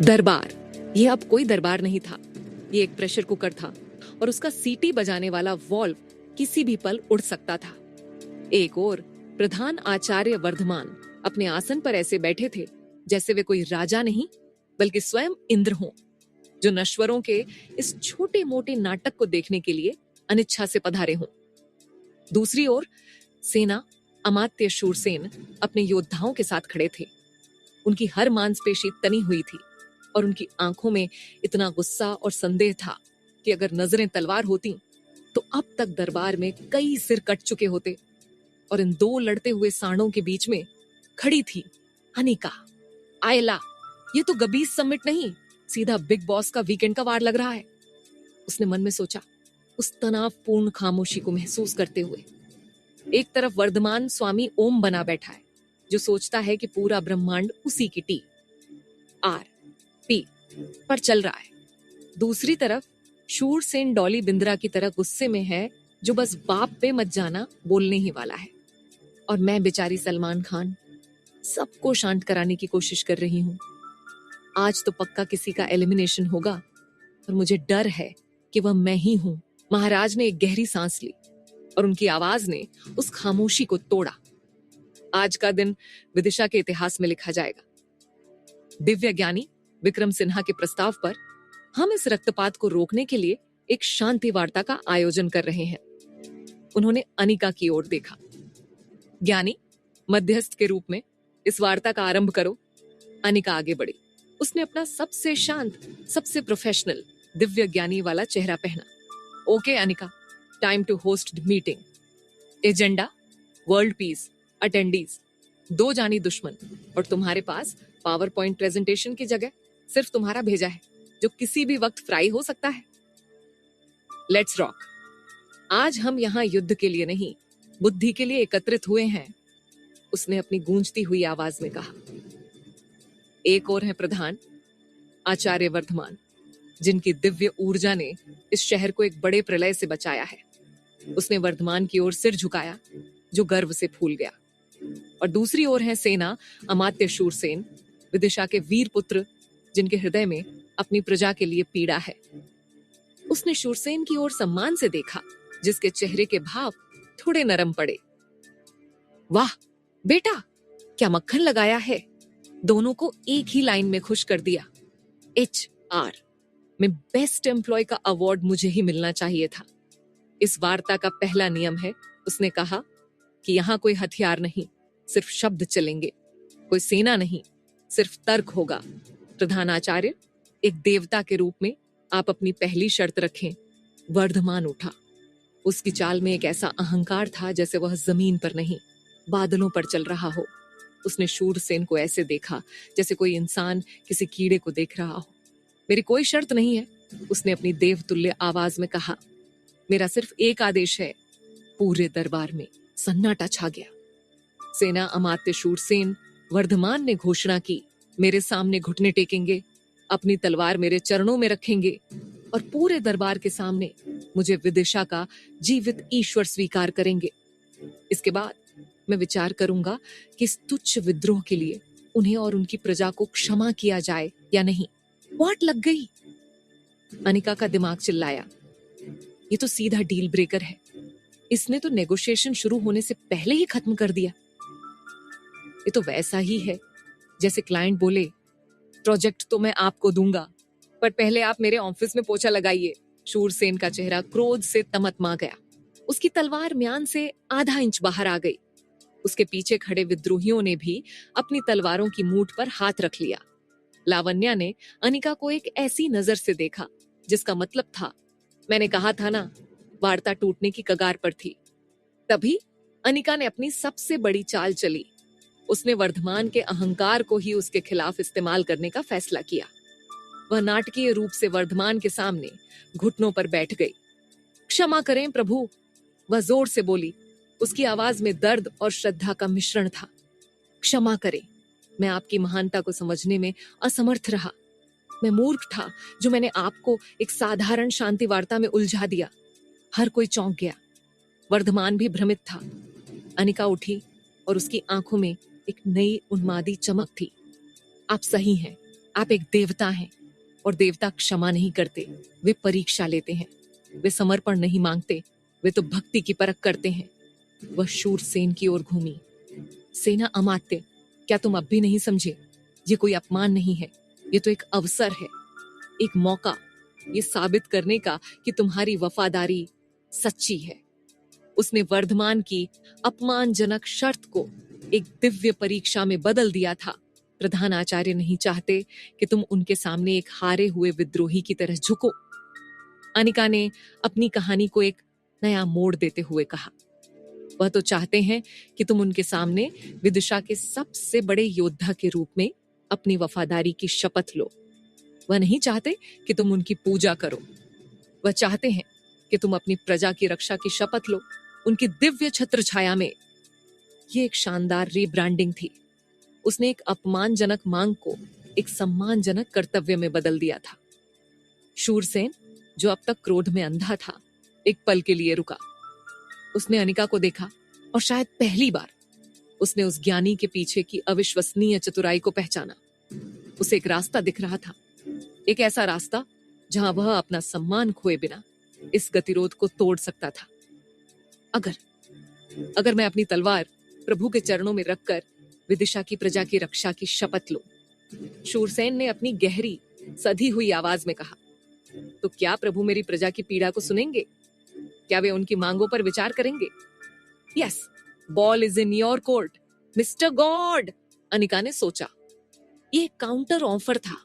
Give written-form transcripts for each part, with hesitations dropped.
दरबार। ये अब कोई दरबार नहीं था, ये एक प्रेशर कुकर था और उसका सीटी बजाने वाला वॉल्व किसी भी पल उड़ सकता था। एक ओर प्रधान आचार्य वर्धमान अपने आसन पर ऐसे बैठे थे जैसे वे कोई राजा नहीं बल्कि स्वयं इंद्र हों, जो नश्वरों के इस छोटे मोटे नाटक को देखने के लिए अनिच्छा से पधारे हों। दूसरी ओर सेना अमात्य शूरसेन अपने योद्धाओं के साथ खड़े थे। उनकी हर मांसपेशी तनी हुई थी और उनकी आंखों में इतना गुस्सा और संदेह था कि अगर नजरें तलवार होती तो अब तक दरबार में कई सिर कट चुके होते। और इन दो लड़ते हुए सांडों के बीच में खड़ी थी अनिका। आयला, ये तो गबीस समिट नहीं, सीधा बिग बॉस का वीकेंड का वार लग रहा है, उसने मन में सोचा, उस तनावपूर्ण खामोशी को महसूस करते हुए। एक तरफ वर्धमान स्वामी ओम बना बैठा है, जो सोचता है कि पूरा ब्रह्मांड उसी की टी आर पी पर चल रहा है। दूसरी तरफ शूरसेन डॉली बिंद्रा की तरह गुस्से में है, जो बस बाप पे मत जाना बोलने ही वाला है। और मैं बेचारी सलमान खान सबको शांत कराने की कोशिश कर रही हूं। आज तो पक्का किसी का एलिमिनेशन होगा और मुझे डर है कि वह मैं ही हूं। महाराज ने एक गहरी सांस ली और उनकी आवाज ने उस खामोशी को तोड़ा। आज का दिन विदिशा के इतिहास में लिखा जाएगा। दिव्य ज्ञानी विक्रम सिन्हा के प्रस्ताव पर हम इस रक्तपात को रोकने के लिए एक शांति वार्ता का आयोजन कर रहे हैं। उन्होंने अनिका की ओर देखा। ज्ञानी, मध्यस्थ के रूप में इस वार्ता का आरंभ करो। अनिका आगे बढ़ी। उसने अपना सबसे शांत, सबसे प्रोफेशनल दिव्य ज्ञानी वाला चेहरा पहना। Okay Anika, time to host the meeting. Agenda, world peace, attendees, दो जानी दुश्मन, और तुम्हारे पास पावर पॉइंट प्रेजेंटेशन की जगह सिर्फ तुम्हारा भेजा है, जो किसी भी वक्त फ्राई हो सकता है। Let's rock. आज हम यहाँ युद्ध के लिए नहीं, बुद्धि के लिए एकत्रित हुए हैं, उसने अपनी गूंजती हुई आवाज में कहा। एक और है प्रधान आचार्य वर्धमान, जिनकी दिव्य ऊर्जा ने इस शहर को एक बड़े प्रलय से बचाया है। उसने वर्धमान की ओर सिर झुकाया, जो गर्व से फूल गया। और दूसरी ओर है सेना अमात्य शूरसेन, विदिशा के वीर पुत्र, जिनके हृदय में अपनी प्रजा के लिए पीड़ा है। उसने शूरसेन की ओर सम्मान से देखा, जिसके चेहरे के भाव थोड़े नरम पड़े। वाह बेटा, क्या मक्खन लगाया है, दोनों को एक ही लाइन में खुश कर दिया। HR में बेस्ट एम्प्लॉय का अवार्ड मुझे ही मिलना चाहिए था। इस वार्ता का पहला नियम है, उसने कहा, कि यहाँ कोई हथियार नहीं, सिर्फ शब्द चलेंगे। कोई सेना नहीं, सिर्फ तर्क होगा। प्रधानाचार्य, एक देवता के रूप में आप अपनी पहली शर्त रखें। वर्धमान उठा। उसकी चाल में एक ऐसा अहंकार था जैसे वह जमीन पर नहीं, बादलों पर चल रहा हो। उसने शूरसेन को ऐसे देखा जैसे कोई इंसान किसी कीड़े को देख रहा हो। मेरी कोई शर्त नहीं है, उसने अपनी देवतुल्य आवाज में कहा। मेरा सिर्फ एक आदेश है। पूरे दरबार में सन्नाटा छा गया। सेना अमात्य शूरसेन वर्धमान ने घोषणा की, मेरे सामने घुटने टेकेंगे, अपनी तलवार मेरे चरणों में रखेंगे और पूरे दरबार के सामने मुझे विदिशा का जीवित ईश्वर स्वीकार करेंगे। इसके बाद मैं विचार करूंगा कि इस तुच्छ विद्रोह के लिए उन्हें और उनकी प्रजा को क्षमा किया जाए या नहीं। वाट लग गई, अनिका का दिमाग चिल्लाया। ये तो सीधा डील ब्रेकर है। इसने तो नेगोशिएशन शुरू होने से पहले ही खत्म कर दिया। ये तो वैसा ही है जैसे क्लाइंट बोले, प्रोजेक्ट तो मैं आपको दूंगा, पर पहले आप मेरे ऑफिस में पोछा लगाइए। शूरसेन का चेहरा क्रोध से तमतमा गया। उसकी तलवार म्यान से आधा इंच बाहर आ गई। उसके पीछे खड़े विद्रोहियों ने भी अपनी तलवारों की मूठ पर हाथ रख लिया। लावण्या ने अनिका को एक ऐसी नजर से देखा जिसका मतलब था, मैंने कहा था ना, वार्ता टूटने की कगार पर थी। तभी अनिका ने अपनी सबसे बड़ी चाल चली। उसने वर्धमान के अहंकार को ही उसके खिलाफ इस्तेमाल करने का फैसला किया। वह नाटकीय रूप से वर्धमान के सामने घुटनों पर बैठ गई। क्षमा करें प्रभु, वह जोर से बोली। उसकी आवाज में दर्द और श्रद्धा का मिश्रण था। क्षमा करें, मैं आपकी महानता को समझने में असमर्थ रहा। मैं मूर्ख था जो मैंने आपको एक साधारण शांति वार्ता में उलझा दिया। हर कोई चौंक गया। वर्धमान भी भ्रमित था। अनिका उठी और उसकी आंखों में एक नई उन्मादी चमक थी। आप सही हैं, आप एक देवता हैं और देवता क्षमा नहीं करते, वे परीक्षा लेते हैं। वे समर्पण नहीं मांगते, वे तो भक्ति की परख करते हैं। वह शूरसेन की ओर घूमी। सेना अमात्य, क्या तुम अब भी नहीं समझे? ये कोई अपमान नहीं है, ये तो एक अवसर है, एक मौका, ये साबित करने का कि तुम्हारी वफादारी सच्ची है। उसने वर्धमान की अपमानजनक शर्त को एक दिव्य परीक्षा में बदल दिया था। प्रधान आचार्य नहीं चाहते कि तुम उनके सामने एक हारे हुए विद्रोही की तरह झुको। अनिका ने अपनी कहानी को एक नया मोड़ देते हुए कहा, वह तो चाहते हैं कि तुम उनके सामने विदिशा के सबसे बड़े योद्धा के रूप में अपनी वफादारी की शपथ लो। वह नहीं चाहते कि तुम उनकी पूजा करो। वह चाहते हैं कि तुम अपनी प्रजा की रक्षा की शपथ लो, उनकी दिव्य छत्र छाया में। ये एक शानदार रीब्रांडिंग थी। उसने एक अपमानजनक मांग को एक सम्मानजनक कर्तव्य में बदल दिया था। शूरसेन, जो अब तक क्रोध में अंधा था, एक पल के लिए रुका। उसने अनिका को देखा और शायद पहली बार उसने उस ज्ञानी के पीछे की अविश्वसनीय चतुराई को पहचाना। उसे एक रास्ता दिख रहा था, एक ऐसा रास्ता जहां वह अपना सम्मान खोए बिना इस गतिरोध को तोड़ सकता था। अगर मैं अपनी तलवार प्रभु के चरणों में रखकर विदिशा की प्रजा की रक्षा की शपथ लूं, शूरसेन ने अपनी गहरी सधी हुई आवाज में कहा, तो क्या प्रभु मेरी प्रजा की पीड़ा को सुनेंगे? क्या वे उनकी मांगों पर विचार करेंगे? Yes, ball is in your court, mister God, Anika ने सोचा। ये एक काउंटर ऑफर था।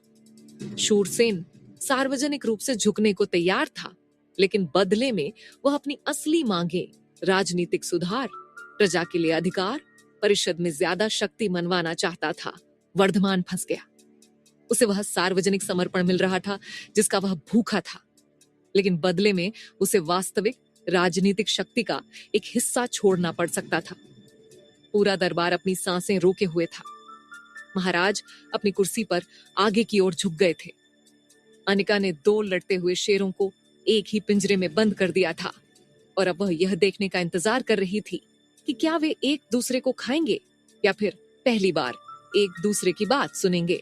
शूरसेन सार्वजनिक रूप से झुकने को तैयार था, लेकिन बदले में वह अपनी असली मांगे, राजनीतिक सुधार, प्रजा के लिए अधिकार, परिषद में ज्यादा शक्ति मनवाना चाहता था। वर्धमान फंस गया। उसे वह सार्वजनिक समर्पण मिल रहा था जिसका वह भूखा था, लेकिन बदले में उसे वास्तविक राजनीतिक शक्ति का एक हिस्सा छोड़ना पड़ सकता था। पूरा दरबार अपनी सांसें रोके हुए था। महाराज अपनी कुर्सी पर आगे की ओर झुक गए थे। अनिका ने दो लड़ते हुए शेरों को एक ही पिंजरे में बंद कर दिया था और अब वह यह देखने का इंतजार कर रही थी कि क्या वे एक दूसरे को खाएंगे या फिर पहली बार एक दूसरे की बात सुनेंगे।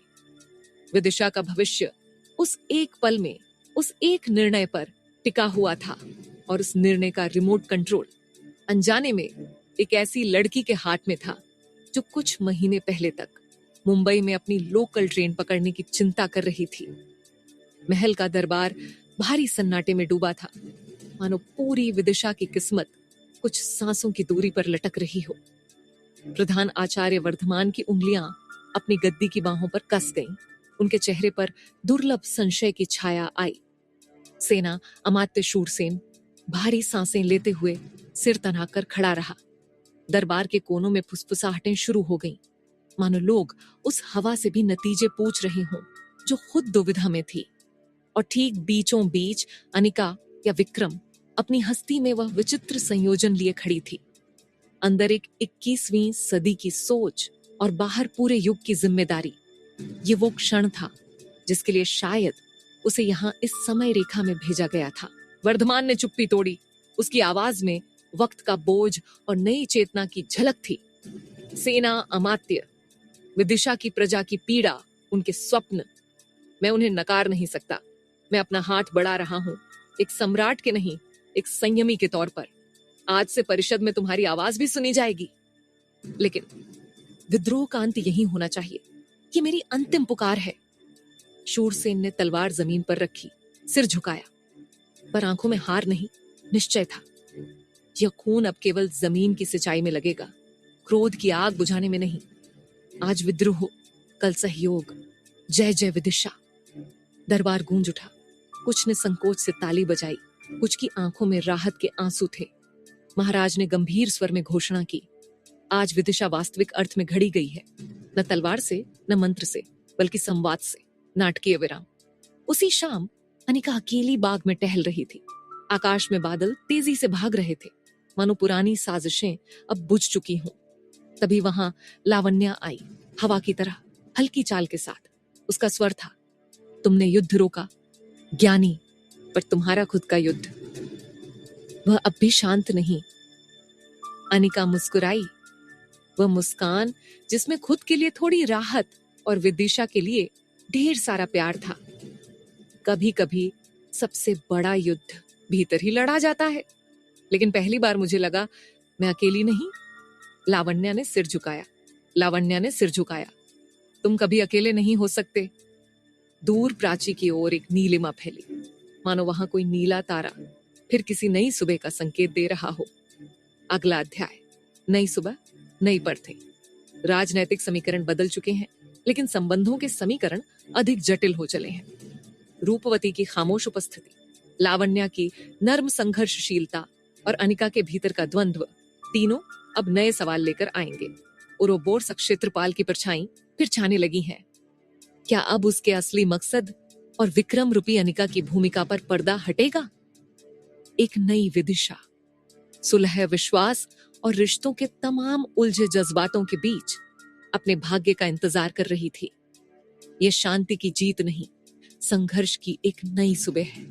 विदिशा का भविष्य उस एक पल में, उस एक निर्णय पर टिका हुआ था और उस निर्णय का रिमोट कंट्रोल अनजाने में एक ऐसी लड़की के हाथ में था जो कुछ महीने पहले तक मुंबई में अपनी लोकल ट्रेन पकड़ने की चिंता कर रही थी। महल का दरबार भारी सन्नाटे में डूबा था, मानो पूरी विदिशा की किस्मत कुछ सांसों की दूरी पर लटक रही हो। प्रधान आचार्य वर्धमान की उंगलियां अपनी गद्दी की बाहों पर कस गईं। उनके चेहरे पर दुर्लभ संशय की छाया आई। सेना अमात्य शूरसेन भारी सांसें लेते हुए सिर तनाकर खड़ा रहा। दरबार के कोनों में फुसफुसाहटें शुरू हो गईं, मानो लोग उस हवा से भी नतीजे पूछ रहे हों जो खुद दुविधा में थी। और ठीक बीचों बीच अनिका या विक्रम अपनी हस्ती में वह विचित्र संयोजन लिए खड़ी थी। अंदर एक 21वीं सदी की सोच और बाहर पूरे युग की जिम्मेदारी। ये वो क्षण था जिसके लिए शायद उसे यहाँ इस समय रेखा में भेजा गया था। वर्धमान ने चुप्पी तोड़ी। उसकी आवाज में वक्त का बोझ और नई चेतना की झलक थी। सेना अमात्य, विदिशा की प्रजा की पीड़ा, उनके स्वप्न, मैं उन्हें नकार नहीं सकता। मैं अपना हाथ बढ़ा रहा हूं, एक सम्राट के नहीं, एक संयमी के तौर पर। आज से परिषद में तुम्हारी आवाज भी सुनी जाएगी, लेकिन विद्रोह का अंत यही होना चाहिए। ये मेरी अंतिम पुकार है। शूरसेन ने तलवार जमीन पर रखी, सिर झुकाया, पर आंखों में हार नहीं, निश्चय था। यह खून अब केवल जमीन की सिंचाई में लगेगा, क्रोध की आग बुझाने में नहीं। आज विद्रोह, कल सहयोग। जय जय विदिशा। दरबार गूंज उठा। कुछ ने संकोच से ताली बजाई, कुछ की आंखों में राहत के आंसू थे। महाराज ने गंभीर स्वर में घोषणा की, आज विदिशा वास्तविक अर्थ में घड़ी गई है, न तलवार से, न मंत्र से, बल्कि संवाद से। नाटकीय विराम। उसी शाम अनिका अकेली बाग में टहल रही थी। आकाश में बादल तेजी से भाग रहे थे, मानो पुरानी साजिशें अब बुझ चुकी हों। तभी वहां लावण्या आई, हवा की तरह, हल्की चाल के साथ। उसका स्वर था, तुमने युद्ध रोका ज्ञानी, पर तुम्हारा खुद का युद्ध, वह अब भी शांत नहीं। अनिका मुस्कुराई, वह मुस्कान जिसमें खुद के लिए थोड़ी राहत और विदिशा के लिए ढेर सारा प्यार था। कभी कभी सबसे बड़ा युद्ध भीतर ही लड़ा जाता है, लेकिन पहली बार मुझे लगा मैं अकेली नहीं। लावण्या ने सिर झुकाया। लावण्या ने सिर झुकाया। तुम कभी अकेले नहीं हो सकते। दूर प्राची की ओर एक नीलिमा फैली, मानो वहां कोई नीला तारा फिर किसी नई सुबह का संकेत दे रहा हो। अगला अध्याय। नई सुबह, नई परतें। राजनैतिक समीकरण बदल चुके हैं, लेकिन संबंधों के समीकरण अधिक जटिल हो चले हैं। रूपवती की खामोश उपस्थिति, लावण्या की नर्म संघर्षशीलता और अनिका के भीतर का द्वंद्व, तीनों अब नए सवाल लेकर आएंगे। उरोबोर्स क्षेत्रपाल की परछाई फिर छाने लगी है। क्या अब उसके असली मकसद और विक्रम रूपी अनिका की भूमिका पर पर्दा हटेगा? एक नई विदिशा सुलह, विश्वास और रिश्तों के तमाम उलझे जज्बातों के बीच अपने भाग्य का इंतजार कर रही थी। यह शांति की जीत नहीं, संघर्ष की एक नई सुबह है।